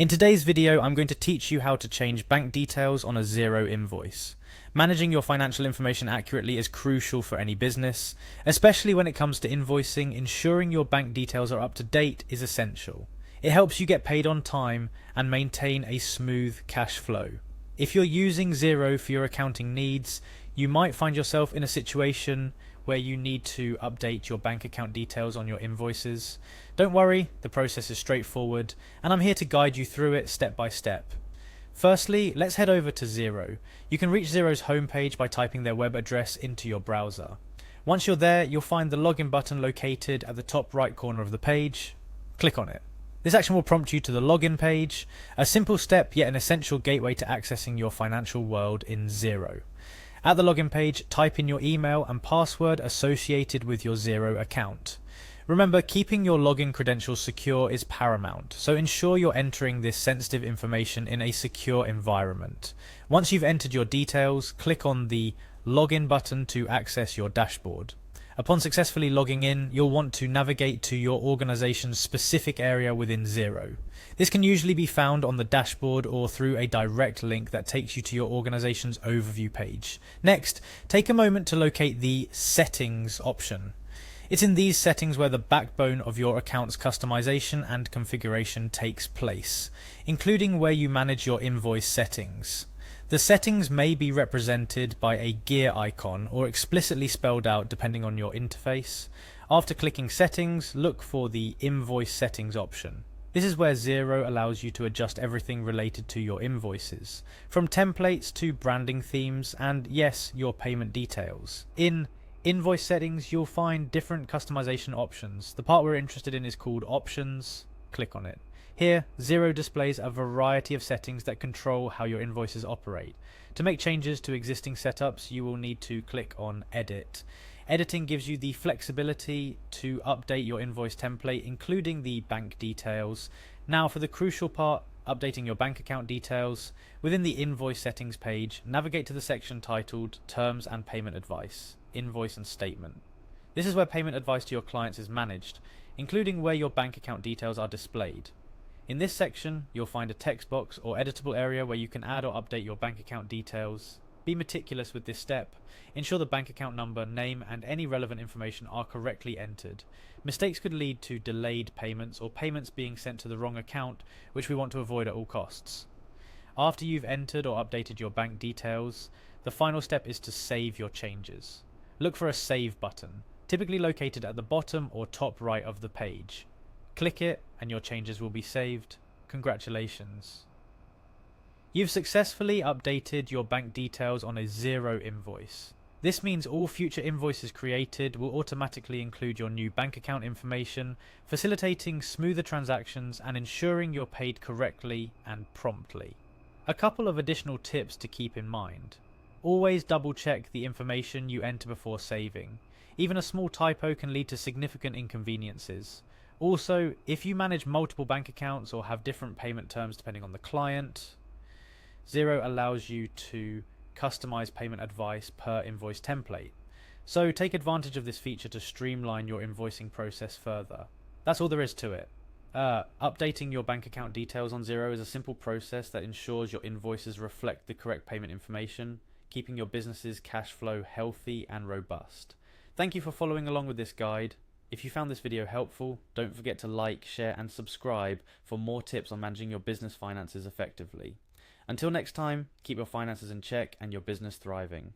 In today's video, I'm going to teach you how to change bank details on a Xero invoice. Managing your financial information accurately is crucial for any business, especially when it comes to invoicing. Ensuring your bank details are up to date is essential. It helps you get paid on time and maintain a smooth cash flow. If you're using Xero for your accounting needs, you might find yourself in a situation where you need to update your bank account details on your invoices. Don't worry, the process is straightforward, and I'm here to guide you through it step by step. Firstly, let's head over to Xero. You can reach Xero's homepage by typing their web address into your browser. Once you're there, you'll find the login button located at the top right corner of the page. Click on it. This action will prompt you to the login page, a simple step yet an essential gateway to accessing your financial world in Xero. At the login page, type in your email and password associated with your Xero account. Remember, keeping your login credentials secure is paramount, so ensure you're entering this sensitive information in a secure environment. Once you've entered your details, click on the login button to access your dashboard. Upon successfully logging in, you'll want to navigate to your organization's specific area within Xero. This can usually be found on the dashboard or through a direct link that takes you to your organization's overview page. Next, take a moment to locate the Settings option. It's in these settings where the backbone of your account's customization and configuration takes place, including where you manage your invoice settings. The settings may be represented by a gear icon or explicitly spelled out depending on your interface. After clicking Settings, look for the Invoice Settings option. This is where Xero allows you to adjust everything related to your invoices, from templates to branding themes and, yes, your payment details. In Invoice Settings, you'll find different customization options. The part we're interested in is called Options. Click on it. Here, Xero displays a variety of settings that control how your invoices operate. To make changes to existing setups, you will need to click on Edit. Editing gives you the flexibility to update your invoice template, including the bank details. Now for the crucial part, updating your bank account details. Within the Invoice Settings page, navigate to the section titled Terms and Payment Advice, Invoice and Statement. This is where payment advice to your clients is managed, including where your bank account details are displayed. In this section, you'll find a text box or editable area where you can add or update your bank account details. Be meticulous with this step. Ensure the bank account number, name, and any relevant information are correctly entered. Mistakes could lead to delayed payments or payments being sent to the wrong account, which we want to avoid at all costs. After you've entered or updated your bank details, the final step is to save your changes. Look for a Save button, typically located at the bottom or top right of the page. Click it and your changes will be saved. Congratulations. You've successfully updated your bank details on a Xero invoice. This means all future invoices created will automatically include your new bank account information, facilitating smoother transactions and ensuring you're paid correctly and promptly. A couple of additional tips to keep in mind. Always double check the information you enter before saving. Even a small typo can lead to significant inconveniences. Also, if you manage multiple bank accounts or have different payment terms depending on the client, Xero allows you to customize payment advice per invoice template. So take advantage of this feature to streamline your invoicing process further. That's all there is to it. Updating your bank account details on Xero is a simple process that ensures your invoices reflect the correct payment information, keeping your business's cash flow healthy and robust. Thank you for following along with this guide. If you found this video helpful, don't forget to like, share and subscribe for more tips on managing your business finances effectively. Until next time, keep your finances in check and your business thriving.